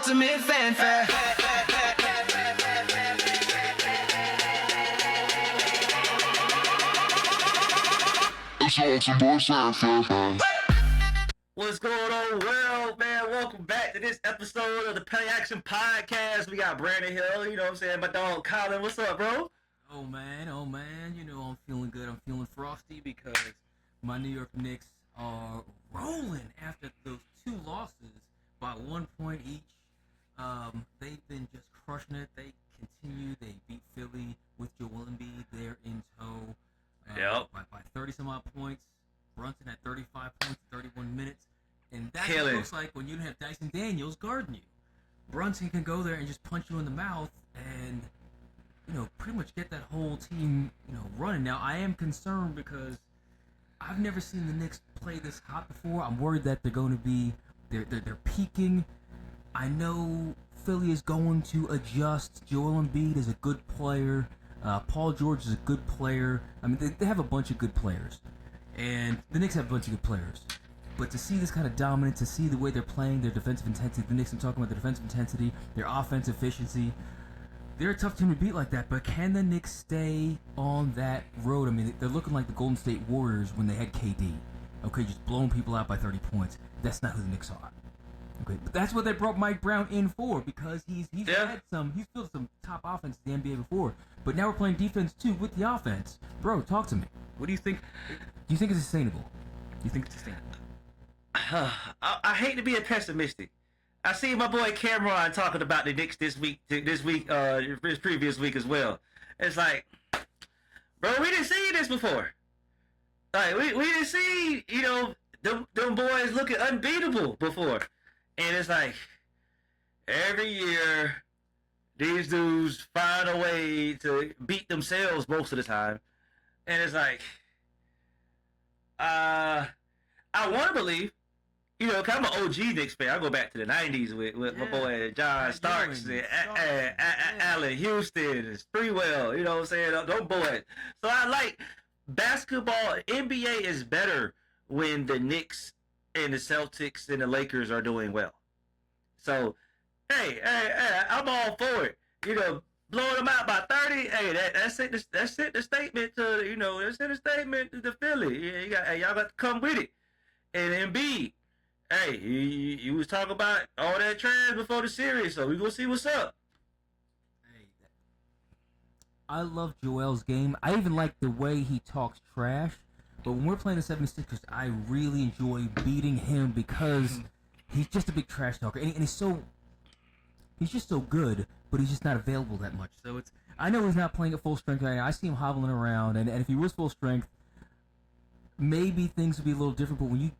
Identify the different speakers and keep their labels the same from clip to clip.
Speaker 1: ultimate fanfare.
Speaker 2: It's ultimate fanfare.
Speaker 3: What's going on, world, man? Welcome back to this episode of the PlayAction Podcast. We got Brandon Hill, you know what I'm saying? My dog Colin, what's up, bro?
Speaker 4: Oh man, you know I'm feeling good. I'm feeling frosty because my New York Knicks are rolling after those two losses by 1 point each. They've been just crushing it. They continue. They beat Philly with Joel Embiid there in tow. By 30 some odd points. Brunson at 35 points, 31 minutes. And that's what it looks like when you don't have Dyson Daniels guarding you. Brunson can go there and just punch you in the mouth and, you know, pretty much get that whole team, you know, running. Now, I am concerned because I've never seen the Knicks play this hot before. I'm worried that they're going to be, they're peaking. I know Philly is going to adjust. Joel Embiid is a good player. Paul George is a good player. I mean, they have a bunch of good players. And the Knicks have a bunch of good players. But to see this kind of dominance, to see the way they're playing, their defensive intensity, the Knicks, I'm talking about their defensive intensity, their offensive efficiency, they're a tough team to beat like that. But can the Knicks stay on that road? I mean, they're looking like the Golden State Warriors when they had KD. Okay, just blowing people out by 30 points. That's not who the Knicks are. Okay, but that's what they brought Mike Brown in for, because he's filled some top offense in the NBA before. But now we're playing defense too with the offense. Bro, talk to me. What do you think? Do you think it's sustainable? Do you think it's sustainable?
Speaker 3: I hate to be pessimistic. I see my boy Cameron talking about the Knicks this previous week as well. It's like, bro, we didn't see this before. Like, we didn't see, you know, them boys looking unbeatable before. And it's like, every year, these dudes find a way to beat themselves most of the time. And it's like, I want to believe, you know, 'cause I'm an OG Knicks fan. I go back to the 90s with my boy John Starks and Allen Houston and Sprewell, you know what I'm saying? Those boys. So I like basketball. NBA is better when the Knicks and the Celtics and the Lakers are doing well. So, hey, I'm all for it. You know, blowing them out by 30. Hey, that's it. The statement to, you know, that's it. The statement to Philly. Y'all got to come with it. And Embiid, hey, you was talking about all that trash before the series, so we gonna see what's up.
Speaker 4: Hey, I love Joel's game. I even like the way he talks trash. But when we're playing the 76ers, I really enjoy beating him because he's just a big trash talker, and he's just so good, but he's just not available that much. So I know he's not playing at full strength right now. I see him hobbling around, and if he was full strength, maybe things would be a little different. But when you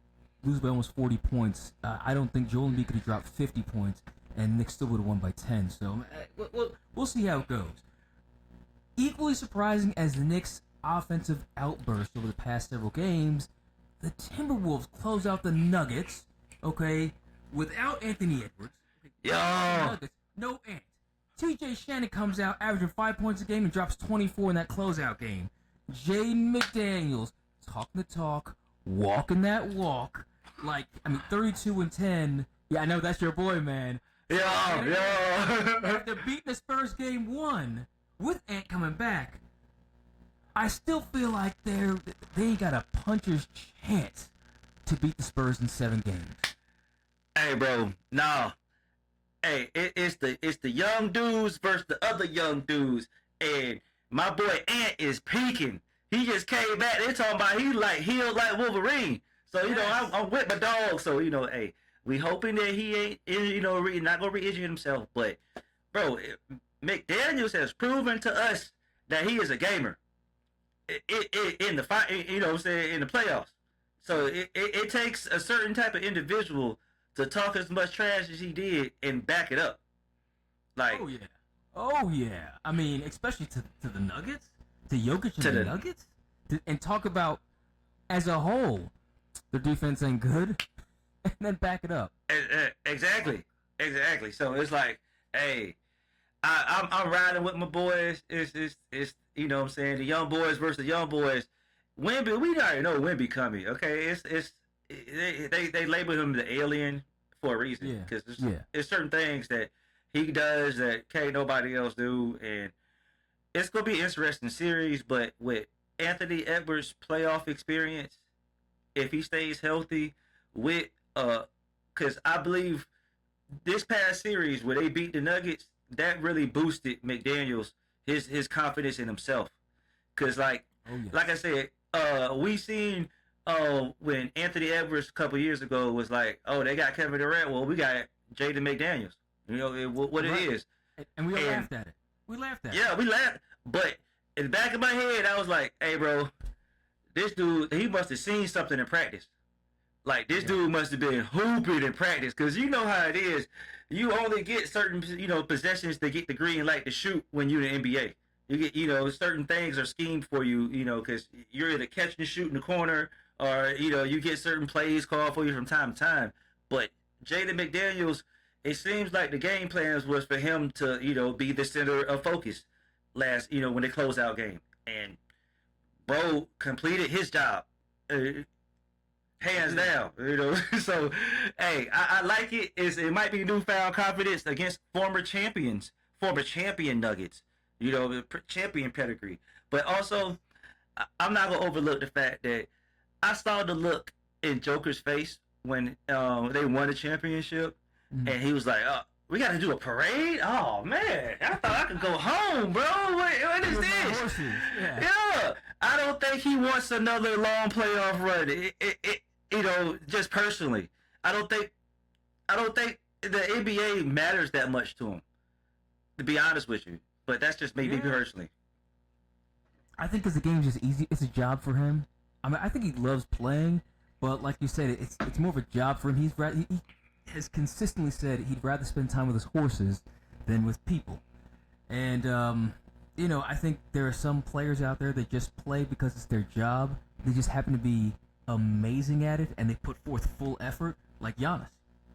Speaker 4: lose by almost 40 points, I don't think Joel Embiid could have dropped 50 points, and Knicks still would have won by 10. So we'll see how it goes. Equally surprising as the Knicks' offensive outburst over the past several games, the Timberwolves close out the Nuggets, okay, without Anthony Edwards.
Speaker 3: Yo!
Speaker 4: No Ant. TJ Shannon comes out averaging 5 points a game and drops 24 in that closeout game. Jaden McDaniels talking the talk, walking that walk. Like, I mean, 32 and 10. Yeah, I know that's your boy, man.
Speaker 3: Yo!
Speaker 4: After beating the Spurs game 1 with Ant coming back, I still feel like they got a puncher's chance to beat the Spurs in 7 games.
Speaker 3: Hey, bro, no. Hey, it's the young dudes versus the other young dudes, and my boy Ant is peaking. He just came back. They talking about healed like Wolverine. So you know, I'm with my dog. So you know, hey, we hoping that he ain't, you know, not gonna re-injure himself. But bro, McDaniels has proven to us that he is a gamer. In the fight, you know what I'm saying, in the playoffs. So it takes a certain type of individual to talk as much trash as he did and back it up. Like,
Speaker 4: oh yeah. I mean, especially to the Nuggets, to Jokic and the Nuggets, and talk about as a whole, their defense ain't good, and then back it up.
Speaker 3: Exactly. So it's like, hey, I'm riding with my boys. It's you know what I'm saying, the young boys versus the young boys. Wemby, we already know Wemby coming. Okay, they label him the alien for a reason. Because there's certain things that he does that can't nobody else do, and it's gonna be an interesting series. But with Anthony Edwards' playoff experience, if he stays healthy, with because I believe this past series where they beat the Nuggets, that really boosted McDaniels his confidence in himself. Because like I said, we seen when Anthony Edwards a couple years ago was like, oh, they got Kevin Durant, well, we got Jaden McDaniels. You know what it is.
Speaker 4: And we laughed at it. We laughed at it.
Speaker 3: Yeah, we laughed. But in the back of my head, I was like, hey, bro, this dude, he must have seen something in practice. Like, this dude must have been hooping in practice. Because you know how it is. You only get certain, possessions to get the green light to shoot when you're in the NBA. You get, certain things are schemed for you, because you're either catching and shooting the corner or, you get certain plays called for you from time to time. But Jaden McDaniels, it seems like the game plans was for him to, be the center of focus last, when they close out game. And bro completed his job. Hands down, So, hey, I like it. It might be newfound confidence against former champion Nuggets, champion pedigree. But also, I'm not gonna overlook the fact that I saw the look in Joker's face when they won the championship, and he was like, "Oh, we got to do a parade." Oh man, I thought I could go home, bro. What is this? Yeah, I don't think he wants another long playoff run. Just personally, I don't think the NBA matters that much to him, to be honest with you. But that's just me personally.
Speaker 4: I think because the game's just easy, it's a job for him. I mean, I think he loves playing, but like you said, it's more of a job for him. He has consistently said he'd rather spend time with his horses than with people. And I think there are some players out there that just play because it's their job. They just happen to be amazing at it, and they put forth full effort. Like Giannis,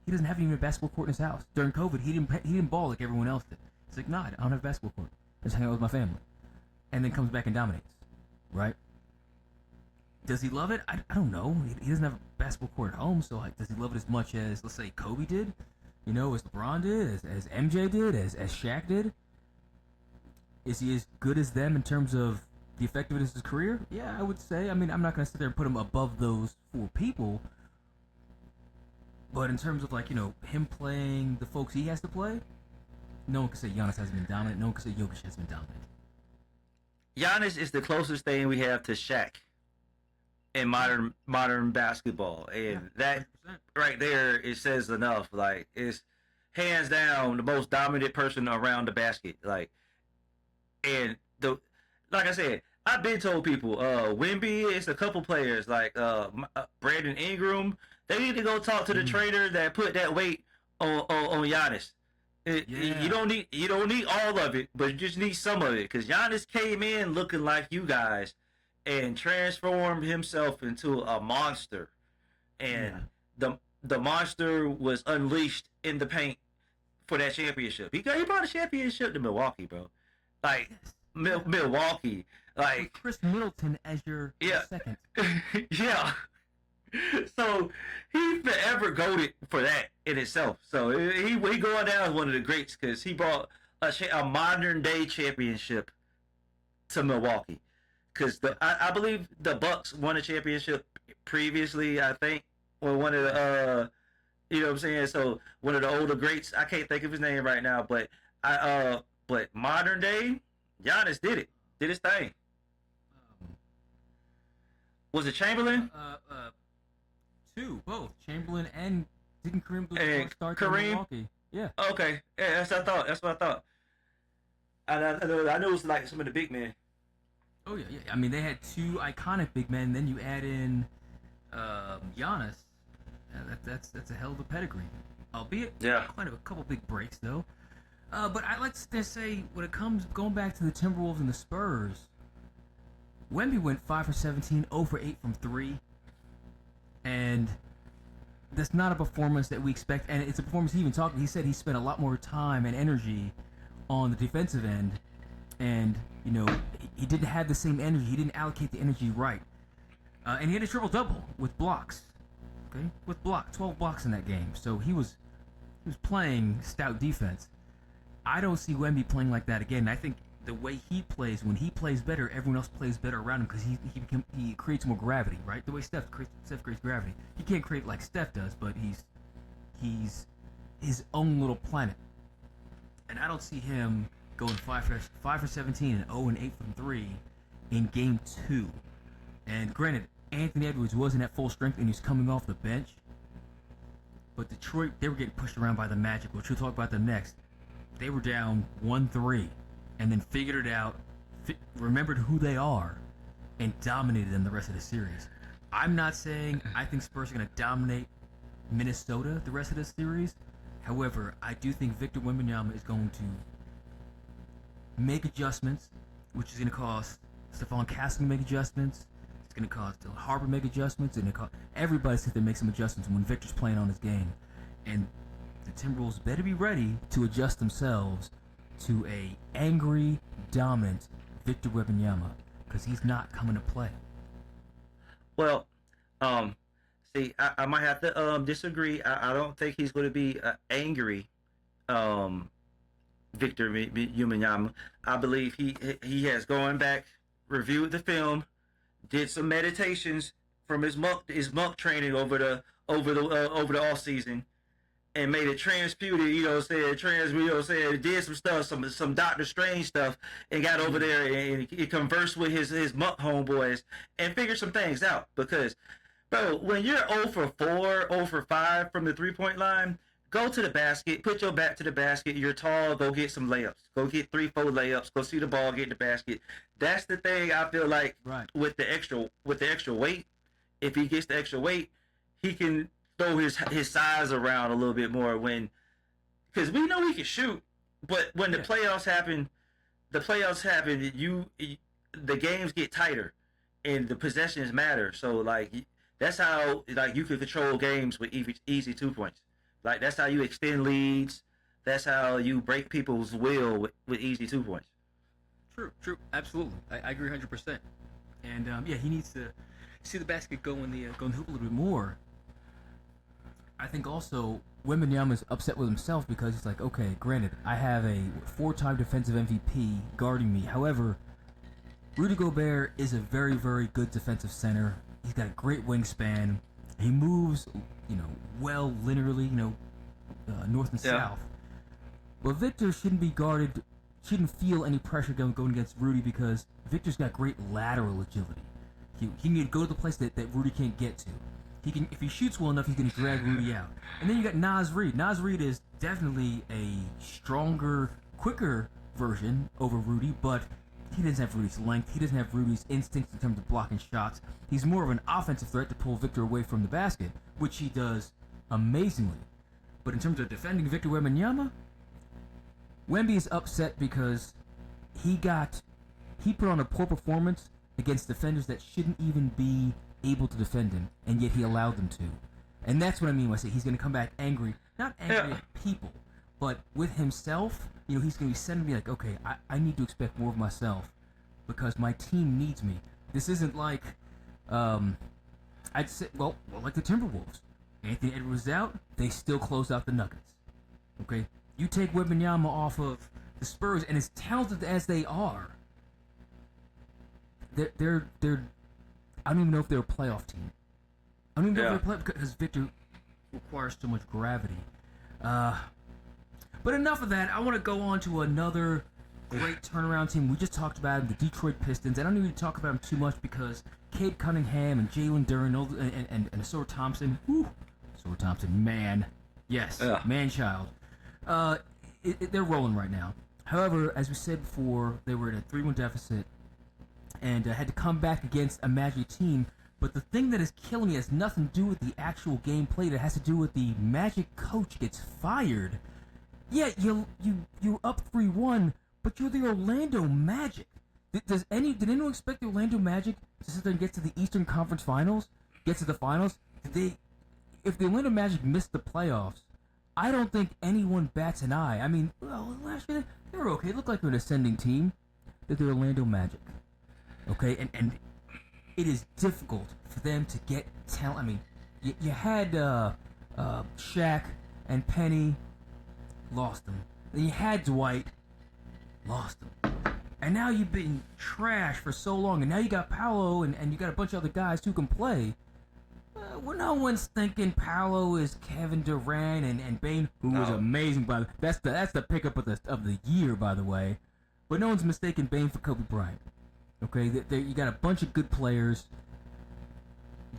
Speaker 4: he doesn't have even a basketball court in his house. During COVID, he didn't ball like everyone else did. It's like, nah, I don't have a basketball court. I just hang out with my family, and then comes back and dominates. Right? Does he love it? I don't know. He doesn't have a basketball court at home, so like, does he love it as much as, let's say, Kobe did? As LeBron did, as MJ did, as Shaq did? Is he as good as them in terms of the effectiveness of his career? Yeah, I would say. I mean, I'm not going to sit there and put him above those four people. But in terms of, him playing the folks he has to play, no one can say Giannis hasn't been dominant. No one can say Jokic has been dominant.
Speaker 3: Giannis is the closest thing we have to Shaq in modern basketball. And that right there, it says enough. Like, it's hands down the most dominant person around the basket. Like I said, I've been told people, Wemby, it's a couple players like Brandon Ingram. They need to go talk to the trainer that put that weight on Giannis. You don't need all of it, but you just need some of it. Because Giannis came in looking like you guys and transformed himself into a monster, and the monster was unleashed in the paint for that championship. He brought a championship to Milwaukee, bro. Like. Milwaukee, like
Speaker 4: Chris Middleton as your second.
Speaker 3: Yeah. So he forever goated for that in itself. So he going down as one of the greats because he brought a modern day championship to Milwaukee. Because I believe the Bucks won a championship previously. I think, or one of the what I'm saying. So one of the older greats. I can't think of his name right now, but but modern day. Giannis did his thing. Was it Chamberlain?
Speaker 4: Both Chamberlain and didn't Kareem start in Milwaukee? Yeah.
Speaker 3: Okay, yeah, that's what I thought. I know it's like some of the big men.
Speaker 4: Oh yeah. I mean, they had two iconic big men. Then you add in Giannis. That's a hell of a pedigree. Albeit quite a couple big breaks though. But I like to say, when it comes going back to the Timberwolves and the Spurs, Wemby went 5 for 17, 0 for 8 from 3, and that's not a performance that we expect. And it's a performance he said he spent a lot more time and energy on the defensive end, and he didn't have the same energy. He didn't allocate the energy right, and he had a triple double with blocks. Okay, with 12 blocks in that game. So he was playing stout defense. I don't see Wemby playing like that again. I think the way he plays, when he plays better, everyone else plays better around him because he creates more gravity, right? The way Steph creates gravity. He can't create like Steph does, but he's his own little planet. And I don't see him going 5 for 17 and 0 and 8 from 3 in game 2. And granted, Anthony Edwards wasn't at full strength and he's coming off the bench. But Detroit, they were getting pushed around by the Magic, which we'll talk about them next. They were down 1-3 and then figured it out, remembered who they are, and dominated them the rest of the series. I'm not saying I think Spurs are going to dominate Minnesota the rest of the series. However, I do think Victor Wembanyama is going to make adjustments, which is going to cause Stephon Castle to make adjustments. It's going to cause Dylan Harper to make adjustments, and everybody's going to make some adjustments when Victor's playing on his game. And the Timberwolves better be ready to adjust themselves to a angry, dominant Victor Wembanyama, because he's not coming to play.
Speaker 3: Well, see, I might have to disagree. I don't think he's going to be angry, Victor Wembanyama. I believe he has gone back, reviewed the film, did some meditations from his monk training over the off season, and made it transputed, did some stuff, some Doctor Strange stuff, and got over there and he conversed with his monk homeboys and figured some things out. Because, bro, when you're 0 for 4, 0 for 5 from the 3-point line, go to the basket, put your back to the basket. You're tall, go get some layups. Go get 3-4 layups. Go see the ball, get in the basket. That's the thing I feel like with the extra weight. If he gets the extra weight, he can throw his size around a little bit more because we know he can shoot, but when the playoffs happen, the games get tighter and the possessions matter. So like that's how like you can control games with easy 2 points. Like that's how you extend leads. That's how you break people's will with easy 2 points.
Speaker 4: True, absolutely. I agree 100%. And he needs to see the basket go in the hoop a little bit more. I think also Wembanyama is upset with himself because he's like, okay, granted, I have a 4-time defensive MVP guarding me. However, Rudy Gobert is a very, very good defensive center. He's got a great wingspan. He moves, well linearly, north and south. But Victor shouldn't be guarded, shouldn't feel any pressure going against Rudy because Victor's got great lateral agility. He can go to the place that Rudy can't get to. He can, if he shoots well enough, he's going to drag Rudy out. And then you got Naz Reid. Naz Reid is definitely a stronger, quicker version over Rudy, but he doesn't have Rudy's length. He doesn't have Rudy's instincts in terms of blocking shots. He's more of an offensive threat to pull Victor away from the basket, which he does amazingly. But in terms of defending Victor Wembanyama, Wemby is upset because he put on a poor performance against defenders that shouldn't even be able to defend him, and yet he allowed them to. And that's what I mean when I say he's going to come back angry. Not angry at people, but with himself. He's going to be sending me like, okay, I need to expect more of myself because my team needs me. This isn't like, I'd say, well, like the Timberwolves. Anthony Edwards out, they still close out the Nuggets. Okay? You take Wembanyama off of the Spurs, and as talented as they are, they're I don't even know if they're a playoff team. I don't even know if they're a playoff because Victor requires so much gravity. But enough of that. I want to go on to another great turnaround team. We just talked about the Detroit Pistons. I don't need to talk about them too much because Cade Cunningham and Jalen Duren and Asor Thompson. Asor Thompson, man. Yes, man-child. They're rolling right now. However, as we said before, they were at a 3-1 deficit and had to come back against a Magic team. But the thing that is killing me has nothing to do with the actual game played. It has to do with the Magic coach gets fired. Yeah, you're up 3-1, but you're the Orlando Magic. Did anyone expect the Orlando Magic to sit there and get to the Eastern Conference Finals? Get to the finals? If the Orlando Magic missed the playoffs, I don't think anyone bats an eye. I mean, well, last year they were okay. It looked like they're an ascending team. They're the Orlando Magic. Okay, and it is difficult for them to get talent. I mean, you had Shaq and Penny, lost them. Then you had Dwight, lost them. And now you've been trash for so long, and now you got Paolo, and you got a bunch of other guys who can play. Well, no one's thinking Paolo is Kevin Durant and Bane, who was amazing. By that's the pickup of the year, by the way. But no one's mistaken Bane for Kobe Bryant. Okay, you got a bunch of good players.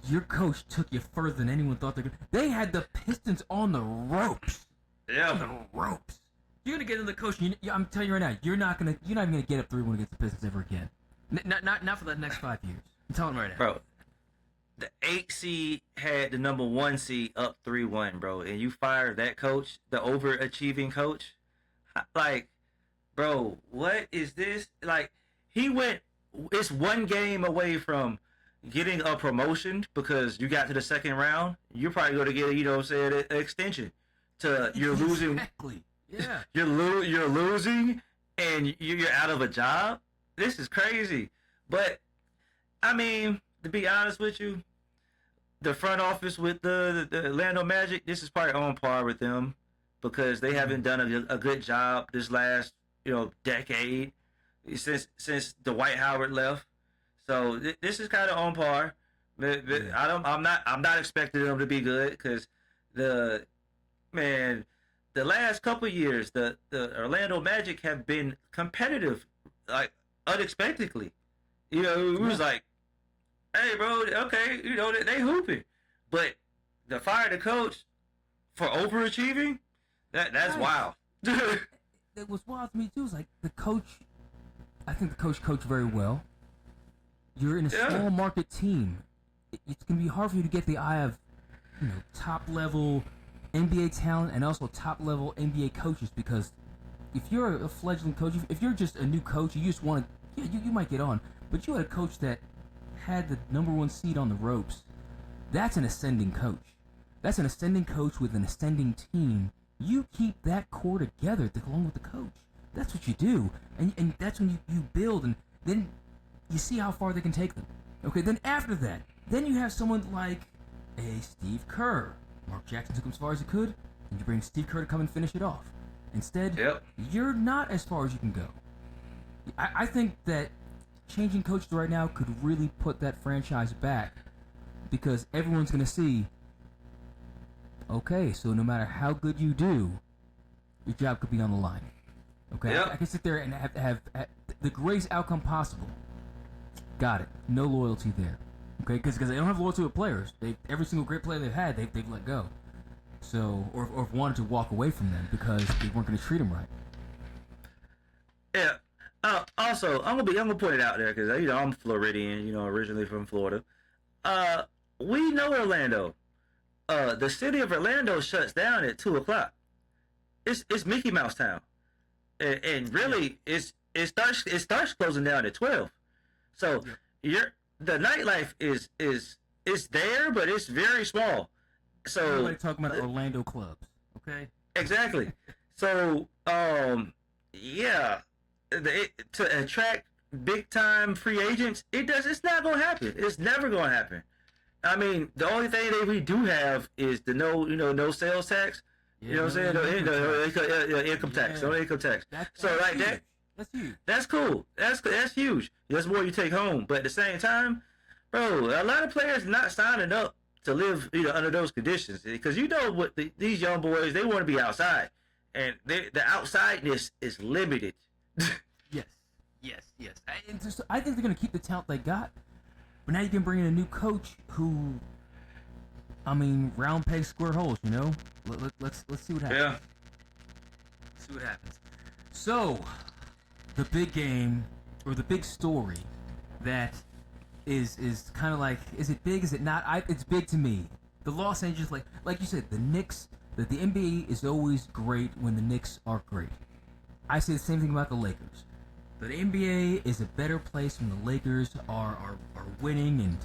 Speaker 4: Your coach took you further than anyone thought they could. They had the Pistons on the ropes.
Speaker 3: Yeah,
Speaker 4: on the ropes. You're gonna get in the coach. I'm telling you right now, you're not even gonna get up 3-1 against the Pistons ever again. Not for the next 5 years. I'm telling you right now,
Speaker 3: bro. The 8 seed had the number 1 seed up 3-1, bro, and you fired that coach, the overachieving coach. Like, bro, what is this? Like, he went. It's one game away from getting a promotion because you got to the second round. You're probably going to get, an extension. You're losing.
Speaker 4: Exactly. Yeah.
Speaker 3: You're losing, and you're out of a job. This is crazy. But I mean, to be honest with you, the front office with the Orlando Magic, this is probably on par with them because they haven't done a good job this last decade since Dwight Howard left. So this is kind of on par. I'm not expecting them to be good because the last couple of years the Orlando Magic have been competitive, like unexpectedly. It was like, hey bro, okay, they hooping, but to fire the coach for overachieving, that's wild.
Speaker 4: It was wild to me too. It's like the coach. I think the coach coached very well. You're in a small market team. It's gonna be hard for you to get the eye of top level NBA talent and also top level NBA coaches, because if you're a fledgling coach, if you're just a new coach, you just want to, you might get on. But you had a coach that had the number 1 seed on the ropes. That's an ascending coach. That's an ascending coach with an ascending team. You keep that core together along with the coach. That's what you do. And that's when you build, and then you see how far they can take them. Okay, then after that, then you have someone like a Steve Kerr. Mark Jackson took him as far as he could, and you bring Steve Kerr to come and finish it off. Instead, you're not as far as you can go. I think that changing coaches right now could really put that franchise back, because everyone's going to see, okay, so no matter how good you do, your job could be on the line. Okay, I can sit there and have the greatest outcome possible. Got it. No loyalty there. Okay, because they don't have loyalty with players. Every single great player they've had, they've let go. So, or wanted to walk away from them because they weren't going to treat them right.
Speaker 3: Yeah. Also, I'm gonna point it out there because I'm Floridian. Originally from Florida. We know Orlando. The city of Orlando shuts down at 2:00. It's Mickey Mouse Town, and really it starts closing down at 12. So the nightlife is there, but it's very small. So
Speaker 4: we're talking about Orlando clubs, okay?
Speaker 3: Exactly. So to attract big time free agents, it's not gonna happen. It's never gonna happen. I mean, the only thing that we do have is the no sales tax. You know what I'm saying? No income tax. No income tax. So like that.
Speaker 4: That's huge.
Speaker 3: That's cool. That's huge. That's more you take home. But at the same time, bro, a lot of players not signing up to live under those conditions, because what these young boys, they want to be outside, and the outsideness is limited.
Speaker 4: Yes. I think they're gonna keep the talent they got, but now you can bring in a new coach who, I mean, round peg, square holes. Let's see what happens.
Speaker 3: Yeah.
Speaker 4: See what happens. So, the big game, or the big story that is kind of like, is it big, is it not? It's big to me. The Los Angeles, like you said, the Knicks, the NBA is always great when the Knicks are great. I say the same thing about the Lakers. The NBA is a better place when the Lakers are winning, and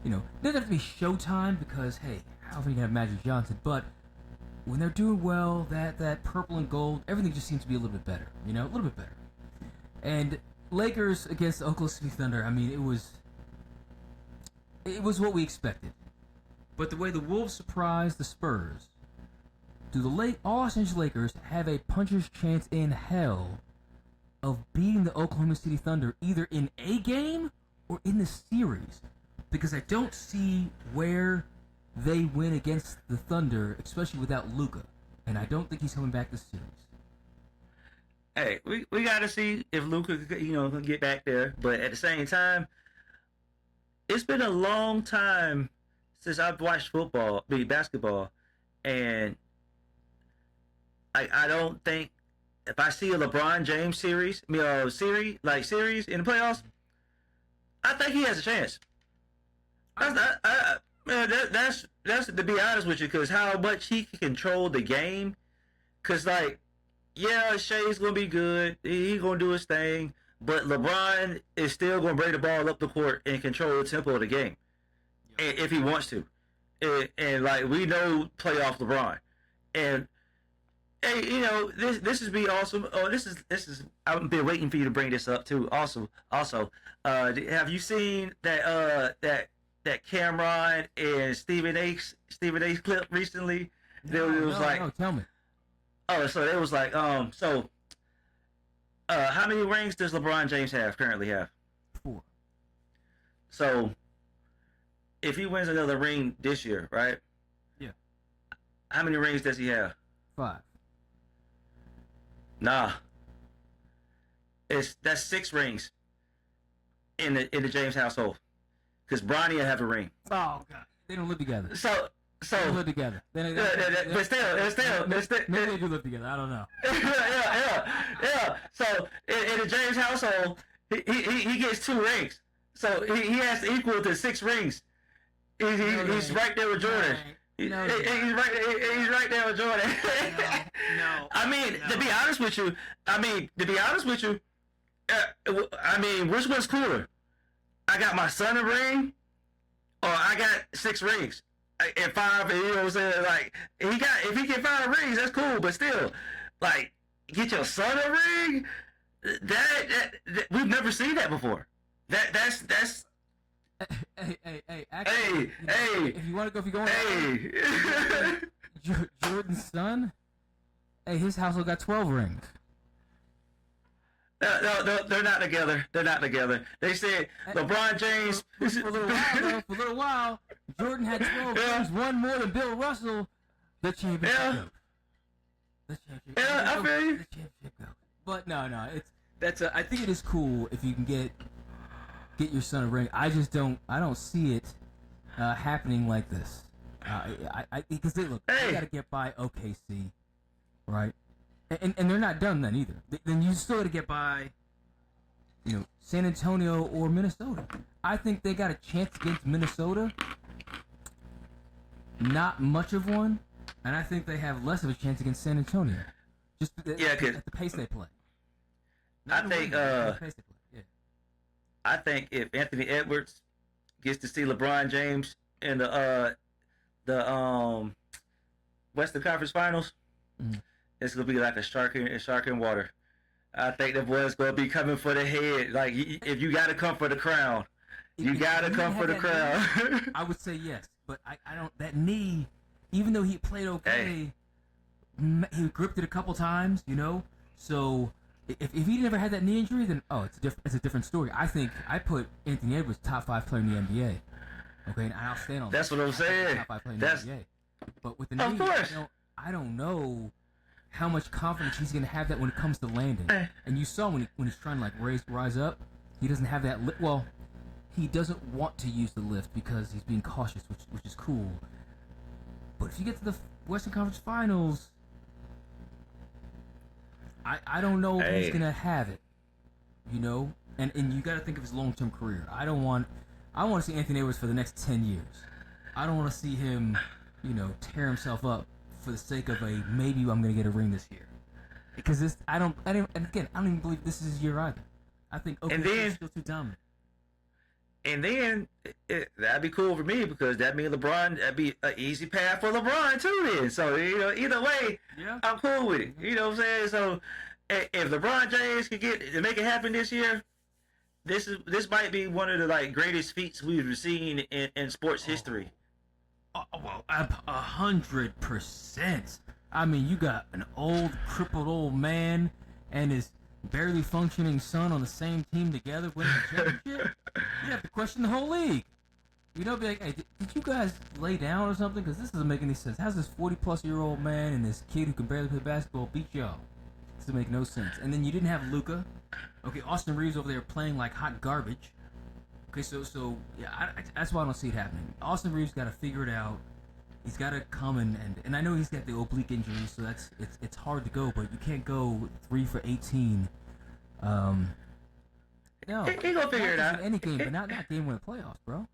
Speaker 4: it doesn't have to be showtime because, hey, how often you can have Magic Johnson, but when they're doing well, that purple and gold, everything just seems to be a little bit better, a little bit better. And Lakers against the Oklahoma City Thunder, I mean, it was what we expected. But the way the Wolves surprised the Spurs, do the Los Angeles Lakers have a puncher's chance in hell of beating the Oklahoma City Thunder either in a game or in the series? Because I don't see where they win against the Thunder, especially without Luka. And I don't think he's coming back this series.
Speaker 3: Hey, we got to see if Luka, can get back there. But at the same time, it's been a long time since I've watched basketball, and I don't think if I see a LeBron James series in the playoffs, I think he has a chance. That's to be honest with you, because how much he can control the game. Because Shai's gonna be good, he's gonna do his thing, but LeBron is still gonna bring the ball up the court and control the tempo of the game, if he wants to. And we know playoff LeBron, and hey, this is be awesome. Oh, this is. I've been waiting for you to bring this up too. Also, have you seen that Cameron and Stephen A clip recently?
Speaker 4: No, tell me.
Speaker 3: Oh, so it was how many rings does LeBron James currently have?
Speaker 4: 4.
Speaker 3: So, if he wins another ring this year, right?
Speaker 4: Yeah.
Speaker 3: How many rings does he have?
Speaker 4: 5.
Speaker 3: Nah. That's 6 rings in the James household. Because Bronny will have a ring.
Speaker 4: Oh God, they don't live together.
Speaker 3: So
Speaker 4: they don't live together.
Speaker 3: But still,
Speaker 4: maybe they do live together. I don't know.
Speaker 3: yeah. So in the James household, he gets 2 rings. So he has to equal to 6 rings. He's right there with Jordan. He's right there with Jordan.
Speaker 4: No.
Speaker 3: I mean, to be honest with you, which one's cooler? I got my son a ring, or I got 6 rings and 5. You know what I'm saying? If he get 5 rings, that's cool. But still, get your son a ring. That we've never seen that before. That's.
Speaker 4: Hey, actually, if you want to go, Jordan's son, his household got 12 rings.
Speaker 3: No, they're not together. They said LeBron James.
Speaker 4: For a little while, Jordan had 12 rings, one more than Bill Russell. The championship.
Speaker 3: I feel you.
Speaker 4: The championship goat. But no, I think it is cool if you can get your son a ring. I don't see it happening like this. Because they got to get by OKC, right? And they're not done then either. Then you still got to get by, San Antonio or Minnesota. I think they got a chance against Minnesota. Not much of one, and I think they have less of a chance against San Antonio. Just at the pace they play.
Speaker 3: I think if Anthony Edwards gets to see LeBron James in the Western Conference Finals, it's gonna be like a shark in water. I think the boy's gonna be coming for the head. If you gotta come for the crown, you gotta come for the crown.
Speaker 4: I would say yes, but I don't. That knee, even though he played okay, he gripped it a couple times, So if he never had that knee injury, then it's a different story. I think I put Anthony Edwards top 5 player in the NBA. Okay, and I'll stand on that.
Speaker 3: That's what I'm saying.
Speaker 4: Top 5 player in the NBA. But with the knee, I don't know how much confidence he's going to have that when it comes to landing. And you saw when he's trying to rise up, he doesn't have that. Well, he doesn't want to use the lift because he's being cautious, which is cool. But if you get to the Western Conference Finals, I don't know if he's going to have it. And you got to think of his long-term career. I want to see Anthony Edwards for the next 10 years. I don't want to see him, tear himself up for the sake of maybe I'm going to get a ring this year. Because I don't even believe this is his year either. I think OKC is still too dominant.
Speaker 3: And then that'd be cool for me because that'd mean that'd be an easy path for LeBron too then. So, either way, I'm cool with it. You know what I'm saying? So, if LeBron James can make it happen this year, this might be one of the greatest feats we've seen in sports history.
Speaker 4: Well, 100%. I mean, you got an old, crippled old man and his barely functioning son on the same team together winning a championship. You have to question the whole league. You know, be like, hey, did you guys lay down or something? Because this doesn't make any sense. How's this 40-plus-year-old man and this kid who can barely play basketball beat y'all? This doesn't make no sense. And then you didn't have Luka. Okay, Austin Reeves over there playing like hot garbage. Okay, so yeah, that's why I don't see it happening. Austin Reeves got to figure it out. He's got to come and I know he's got the oblique injury, so it's hard to go, but you can't go 3 for 18. No,
Speaker 3: he gonna figure it out.
Speaker 4: Any game, but not game winning playoffs, bro.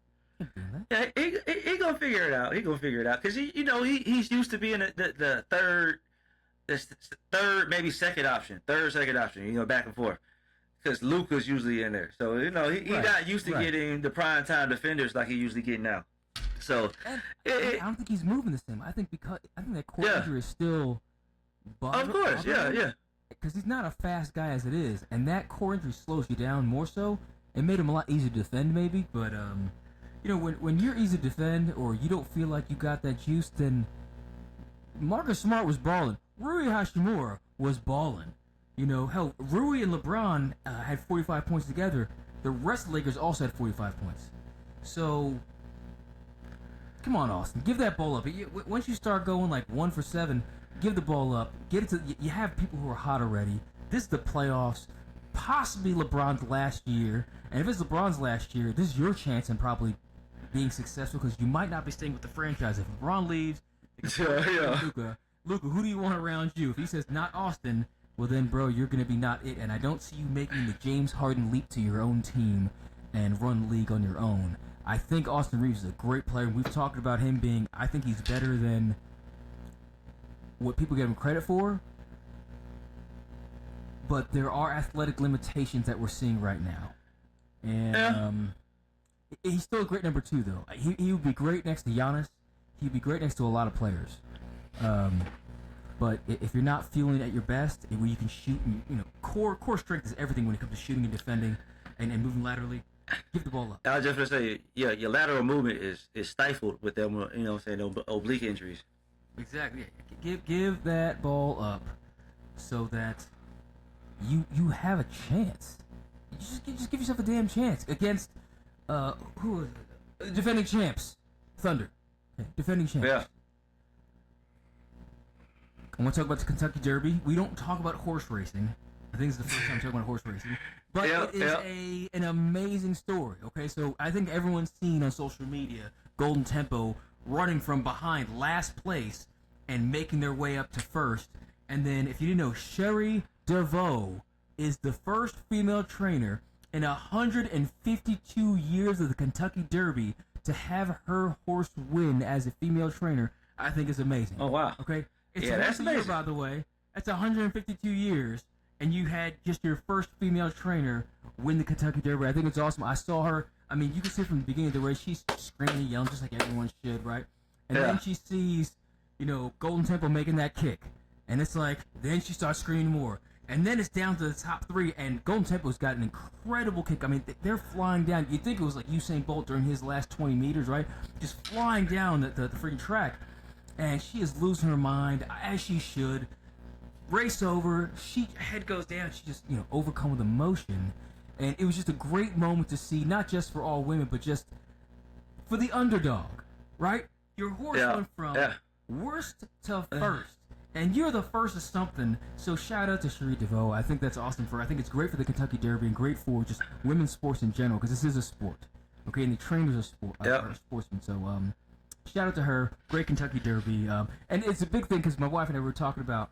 Speaker 3: Yeah, he gonna figure it out. He gonna figure it out because he's used to being the third, maybe second option, back and forth. Because Luka's usually in there, so he not used to getting the prime time defenders like he usually getting now. So
Speaker 4: I don't think he's moving the same. I think that core injury is still.
Speaker 3: Of course, yeah.
Speaker 4: Because he's not a fast guy as it is, and that core injury slows you down more so. It made him a lot easier to defend, maybe, but when you're easy to defend or you don't feel like you got that juice, then Marcus Smart was balling. Rui Hachimura was balling. Hell, Rui and LeBron had 45 points together. The rest of the Lakers also had 45 points. So, come on, Austin, give that ball up. Once you start going like 1 for 7, give the ball up. Get it to. You have people who are hot already. This is the playoffs. Possibly LeBron's last year, and if it's LeBron's last year, this is your chance in probably being successful because you might not be staying with the franchise. If LeBron leaves, Luka, who do you want around you? If he says not Austin, well then, bro, you're gonna be not it. And I don't see you making the James Harden leap to your own team and run the league on your own. I think Austin Reeves is a great player. We've talked about him being. I think he's better than what people give him credit for. But there are athletic limitations that we're seeing right now. And he's still a great number 2, though. He would be great next to Giannis. He'd be great next to a lot of players. But if you're not feeling at your best, where you can shoot, and, core strength is everything when it comes to shooting and defending and moving laterally. Give the ball up.
Speaker 3: I was just going to say, your lateral movement is stifled with them, oblique injuries.
Speaker 4: Exactly. Give that ball up so that you have a chance. Just give yourself a damn chance against who is it? Defending champs, Thunder. Okay, defending champs.
Speaker 3: Yeah.
Speaker 4: I want to talk about the Kentucky Derby. We don't talk about horse racing. I think it's the first time I'm talking about horse racing. But it is an amazing story. Okay, so I think everyone's seen on social media Golden Tempo running from behind last place and making their way up to first. And then, if you didn't know, Sherry DeVoe is the first female trainer in 152 years of the Kentucky Derby to have her horse win as a female trainer. I think is amazing.
Speaker 3: Oh, wow.
Speaker 4: Okay? It's
Speaker 3: that's amazing.
Speaker 4: Year, by the way. That's 152 years, and you had just your first female trainer win the Kentucky Derby. I think it's awesome. I saw her. I mean, you can see from the beginning of the race, she's screaming, yelling, just like everyone should, right? And then she sees, Golden Temple making that kick. And it's like, then she starts screaming more. And then it's down to the top 3, and Golden Temple's got an incredible kick. I mean, they're flying down. You'd think it was like Usain Bolt during his last 20 meters, right? Just flying down the freaking track. And she is losing her mind, as she should. Race over. Head goes down. She just, overcome with emotion. And it was just a great moment to see, not just for all women, but just for the underdog, right? Your horse went from worst to first. And you're the first of something, so shout out to Sherry DeVoe. I think that's awesome I think it's great for the Kentucky Derby and great for just women's sports in general, because this is a sport, okay? And the trainers are sportsmen, so shout out to her. Great Kentucky Derby, and it's a big thing because my wife and I were talking about,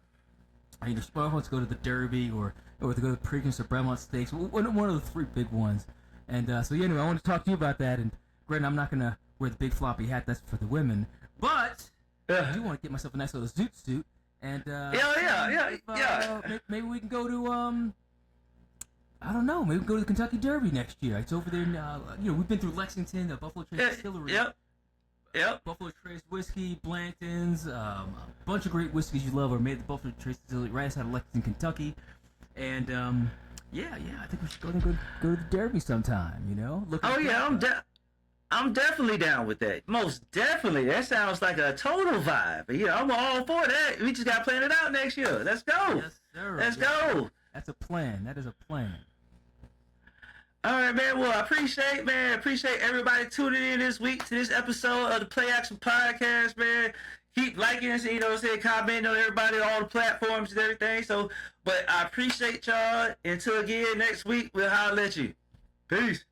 Speaker 4: my wife wants to go to the Derby or to go to the Preakness or Belmont Stakes, one of the 3 big ones. And anyway, I want to talk to you about that. And granted, I'm not gonna wear the big floppy hat. That's for the women, but I do want to get myself a nice little zoot suit. And maybe we can go to I don't know. Maybe we can go to the Kentucky Derby next year. It's over there. We've been through Lexington, the Buffalo Trace Distillery.
Speaker 3: Yep.
Speaker 4: Buffalo Trace whiskey, Blanton's, a bunch of great whiskeys you love are made at the Buffalo Trace Distillery right outside of Lexington, Kentucky. And I think we should go to the Derby sometime.
Speaker 3: I'm down. I'm definitely down with that. Most definitely. That sounds like a total vibe. Yeah, I'm all for that. We just got to plan it out next year. Let's go.
Speaker 4: Yes, sir.
Speaker 3: Let's go.
Speaker 4: That's a plan. That is a plan.
Speaker 3: All right, man. Well, I appreciate everybody tuning in this week to this episode of the PlayAction Podcast, man. Keep liking us, commenting on everybody on all the platforms and everything. So, but I appreciate y'all. Until again next week, we'll holler at you. Peace.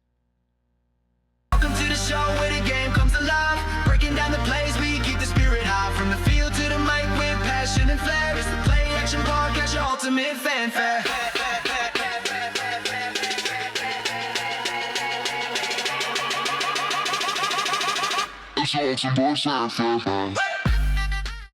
Speaker 1: Welcome to the show where the game comes alive. Breaking down the plays, we keep the spirit high. From the field to the mic with passion and flair. It's the PlayAction Podcast, your ultimate fanfare.
Speaker 2: It's all some more fanfare.